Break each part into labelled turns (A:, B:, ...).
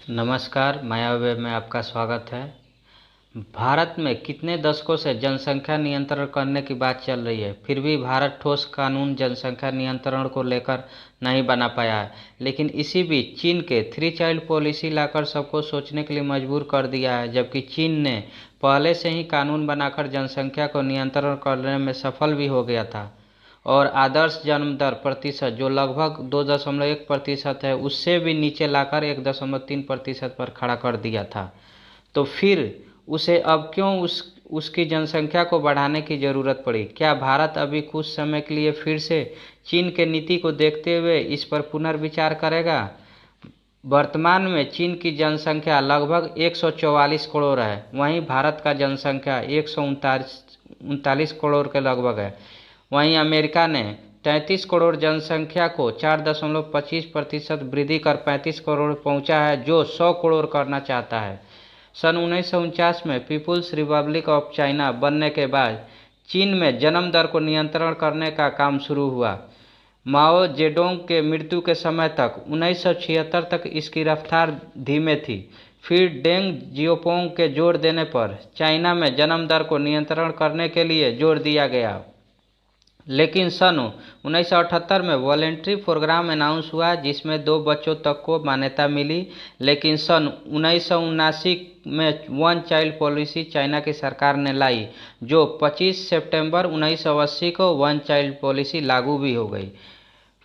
A: नमस्कार, माया वेब में आपका स्वागत है। भारत में कितने दशकों से जनसंख्या नियंत्रण करने की बात चल रही है, फिर भी भारत ठोस कानून जनसंख्या नियंत्रण को लेकर नहीं बना पाया है। लेकिन इसी बीच चीन के 3 चाइल्ड पॉलिसी लाकर सबको सोचने के लिए मजबूर कर दिया है, जबकि चीन ने पहले से ही कानून बनाकर जनसंख्या को नियंत्रण करने में सफल भी हो गया था और आदर्श जन्म दर प्रतिशत जो लगभग 2.1% है, उससे भी नीचे लाकर 1.3% पर खड़ा कर दिया था। तो फिर उसे अब क्यों उसकी जनसंख्या को बढ़ाने की ज़रूरत पड़ी? क्या भारत अभी कुछ समय के लिए फिर से चीन के नीति को देखते हुए इस पर पुनर्विचार करेगा? वर्तमान में चीन की जनसंख्या लगभग 144 करोड़ है, वहीं भारत का जनसंख्या 139 करोड़ के लगभग है। वहीं अमेरिका ने 33 करोड़ जनसंख्या को 4.25% वृद्धि कर 35 करोड़ पहुंचा है, जो 100 करोड़ करना चाहता है। सन 1949 में पीपुल्स रिपब्लिक ऑफ चाइना बनने के बाद चीन में जन्म दर को नियंत्रण करने का काम शुरू हुआ। माओ जेडोंग के मृत्यु के समय तक 1976 तक इसकी रफ्तार धीमे थी। फिर डेंग जियोपोंग के जोर देने पर चाइना में जन्म दर को नियंत्रण करने के लिए जोर दिया गया। लेकिन सन 1978 में वॉलेंट्री प्रोग्राम अनाउंस हुआ, जिसमें 2 बच्चों तक को मान्यता मिली। लेकिन सन 1979 में 1 चाइल्ड पॉलिसी चाइना की सरकार ने लाई, जो 25 सितंबर 1980 को 1 चाइल्ड पॉलिसी लागू भी हो गई।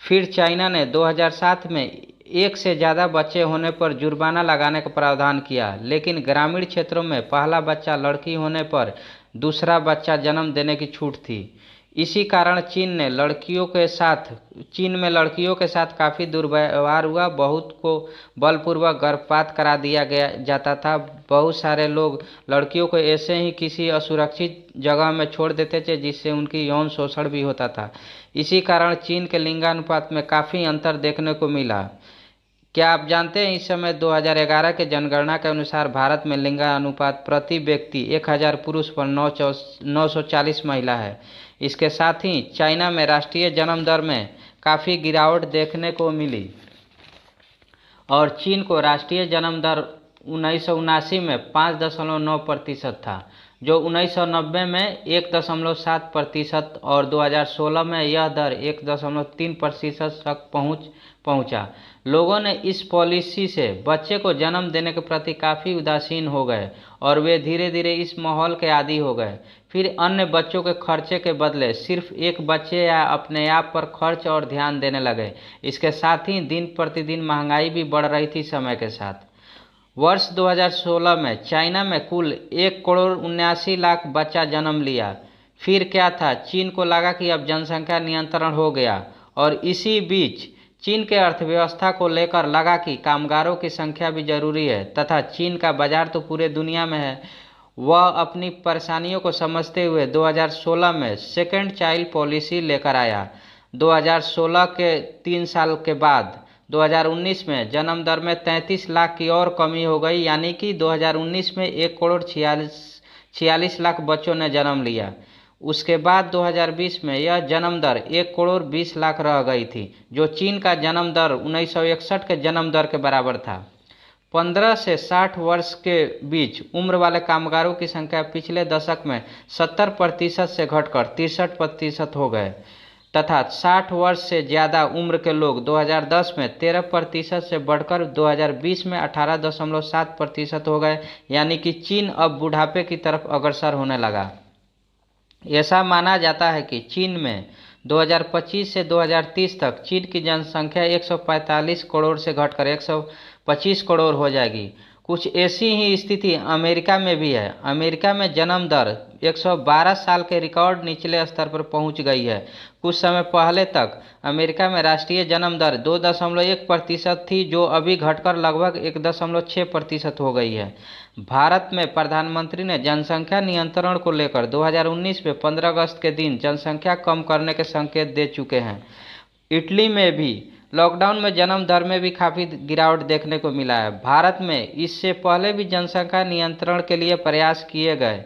A: फिर चाइना ने 2007 में एक से ज़्यादा बच्चे होने पर जुर्माना लगाने का प्रावधान किया। लेकिन ग्रामीण क्षेत्रों में पहला बच्चा लड़की होने पर दूसरा बच्चा जन्म देने की छूट थी। इसी कारण चीन में लड़कियों के साथ काफ़ी दुर्व्यवहार हुआ। बहुत को बलपूर्वक गर्भपात करा दिया जाता था। बहुत सारे लोग लड़कियों को ऐसे ही किसी असुरक्षित जगह में छोड़ देते थे, जिससे उनकी यौन शोषण भी होता था। इसी कारण चीन के लिंगानुपात में काफ़ी अंतर देखने को मिला। क्या आप जानते हैं, इस समय 2011 के जनगणना के अनुसार भारत में लिंगानुपात प्रति व्यक्ति 1000 पुरुष पर 940 महिला है। इसके साथ ही चाइना में राष्ट्रीय जन्म दर में काफ़ी गिरावट देखने को मिली और चीन को राष्ट्रीय जन्म दर 1979 में 5.9% था, जो 1990 में 1.7% और 2016 में यह दर 1.3% तक पहुंचा। लोगों ने इस पॉलिसी से बच्चे को जन्म देने के प्रति काफ़ी उदासीन हो गए और वे धीरे धीरे इस माहौल के आदी हो गए। फिर अन्य बच्चों के खर्चे के बदले सिर्फ एक बच्चे या अपने आप पर खर्च और ध्यान देने लगे। इसके साथ ही दिन प्रतिदिन महंगाई भी बढ़ रही थी समय के साथ। वर्ष 2016 में चाइना में कुल 1,79,00,000 बच्चा जन्म लिया। फिर क्या था, चीन को लगा कि अब जनसंख्या नियंत्रण हो गया और इसी बीच चीन के अर्थव्यवस्था को लेकर लगा कि कामगारों की संख्या भी जरूरी है तथा चीन का बाजार तो पूरे दुनिया में है। वह अपनी परेशानियों को समझते हुए 2016 में 2 चाइल्ड पॉलिसी लेकर आया। 2016 के 3 साल के बाद 2019 में जन्म दर में 33 लाख की और कमी हो गई, यानी कि 2019 में 1,46,00,000 बच्चों ने जन्म लिया। उसके बाद 2020 में यह जन्म दर 1,20,00,000 रह गई थी, जो चीन का जन्म दर 1961 के जन्म दर के बराबर था। 15 से 60 वर्ष के बीच उम्र वाले कामगारों की संख्या पिछले दशक में 70% से घटकर 63% हो गए तथा 60 वर्ष से ज़्यादा उम्र के लोग 2010 में 13% से बढ़कर 2020 में 18.7% हो गए, यानी कि चीन अब बुढ़ापे की तरफ अग्रसर होने लगा। ऐसा माना जाता है कि चीन में 2025 से 2030 तक चीन की जनसंख्या 145 करोड़ से घटकर 125 करोड़ हो जाएगी। कुछ ऐसी ही स्थिति अमेरिका में भी है। अमेरिका में जन्म दर 112 साल के रिकॉर्ड निचले स्तर पर पहुंच गई है। कुछ समय पहले तक अमेरिका में राष्ट्रीय जन्म दर 2.1% थी, जो अभी घटकर लगभग 1.6% हो गई है। भारत में प्रधानमंत्री ने जनसंख्या नियंत्रण को लेकर 2019 में 15 अगस्त के दिन जनसंख्या कम करने के संकेत दे चुके हैं। इटली में भी लॉकडाउन में जन्म दर में भी काफ़ी गिरावट देखने को मिला है। भारत में इससे पहले भी जनसंख्या नियंत्रण के लिए प्रयास किए गए।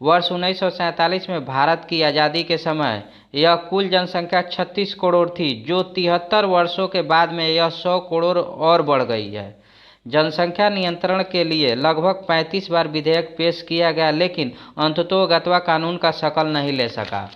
A: वर्ष 1947 में भारत की आज़ादी के समय यह कुल जनसंख्या 36 करोड़ थी, जो 73 वर्षों के बाद में यह 100 करोड़ और बढ़ गई है। जनसंख्या नियंत्रण के लिए लगभग 35 बार विधेयक पेश किया गया, लेकिन अंततोगत्वा कानून का शक्ल नहीं ले सका।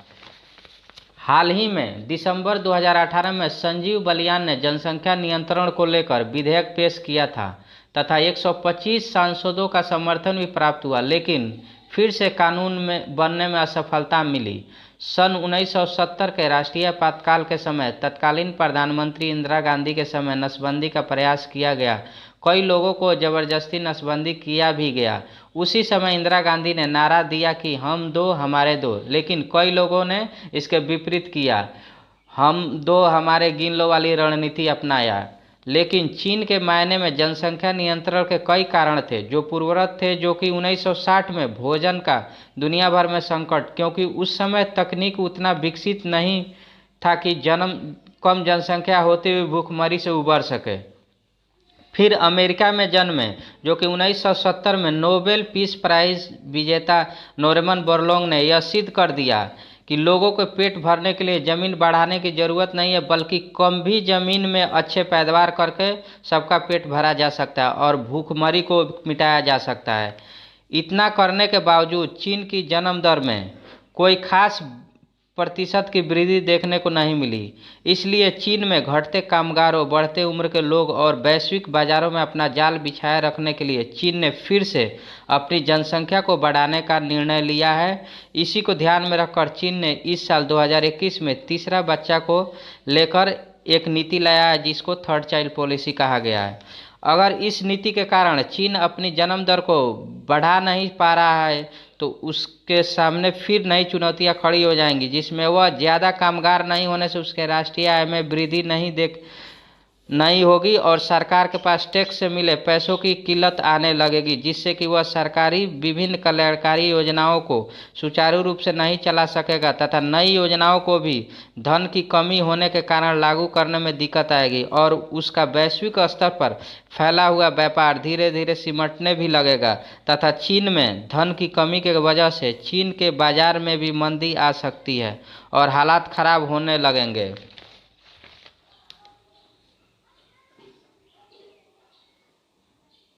A: हाल ही में दिसंबर 2018 में संजीव बलियान ने जनसंख्या नियंत्रण को लेकर विधेयक पेश किया था तथा 125 सांसदों का समर्थन भी प्राप्त हुआ, लेकिन फिर से कानून में बनने में असफलता मिली। सन 1970 के राष्ट्रीय आपातकाल के समय तत्कालीन प्रधानमंत्री इंदिरा गांधी के समय नसबंदी का प्रयास किया गया। कई लोगों को जबरदस्ती नसबंदी किया भी गया। उसी समय इंदिरा गांधी ने नारा दिया कि हम दो हमारे दो, लेकिन कई लोगों ने इसके विपरीत किया, हम दो हमारे गिन लो वाली रणनीति अपनाया। लेकिन चीन के मायने में जनसंख्या नियंत्रण के कई कारण थे जो पूर्ववत थे, जो कि 1960 में भोजन का दुनिया भर में संकट, क्योंकि उस समय तकनीक उतना विकसित नहीं था कि कम जनसंख्या होते हुए भूखमरी से उबर सके। फिर अमेरिका में जन्मे, जो कि 1970 में नोबेल पीस प्राइज विजेता नोरेमन बोरलॉग ने यह सिद्ध कर दिया कि लोगों को पेट भरने के लिए ज़मीन बढ़ाने की ज़रूरत नहीं है, बल्कि कम भी ज़मीन में अच्छे पैदावार करके सबका पेट भरा जा सकता है और भूखमरी को मिटाया जा सकता है। इतना करने के बावजूद चीन की जन्म दर में कोई खास प्रतिशत की वृद्धि देखने को नहीं मिली। इसलिए चीन में घटते कामगारों, बढ़ते उम्र के लोग और वैश्विक बाजारों में अपना जाल बिछाए रखने के लिए चीन ने फिर से अपनी जनसंख्या को बढ़ाने का निर्णय लिया है। इसी को ध्यान में रखकर चीन ने इस साल 2021 में तीसरा बच्चा को लेकर एक नीति लाया है, जिसको थर्ड चाइल्ड पॉलिसी कहा गया है। अगर इस नीति के कारण चीन अपनी जन्म दर को बढ़ा नहीं पा रहा है तो उसके सामने फिर नई चुनौतियां खड़ी हो जाएंगी, जिसमें वह ज़्यादा कामगार नहीं होने से उसके राष्ट्रीय आय में वृद्धि नहीं होगी और सरकार के पास टैक्स से मिले पैसों की किल्लत आने लगेगी, जिससे कि वह सरकारी विभिन्न कल्याणकारी योजनाओं को सुचारू रूप से नहीं चला सकेगा तथा नई योजनाओं को भी धन की कमी होने के कारण लागू करने में दिक्कत आएगी और उसका वैश्विक स्तर पर फैला हुआ व्यापार धीरे धीरे सिमटने भी लगेगा तथा चीन में धन की कमी के वजह से चीन के बाजार में भी मंदी आ सकती है और हालात खराब होने लगेंगे।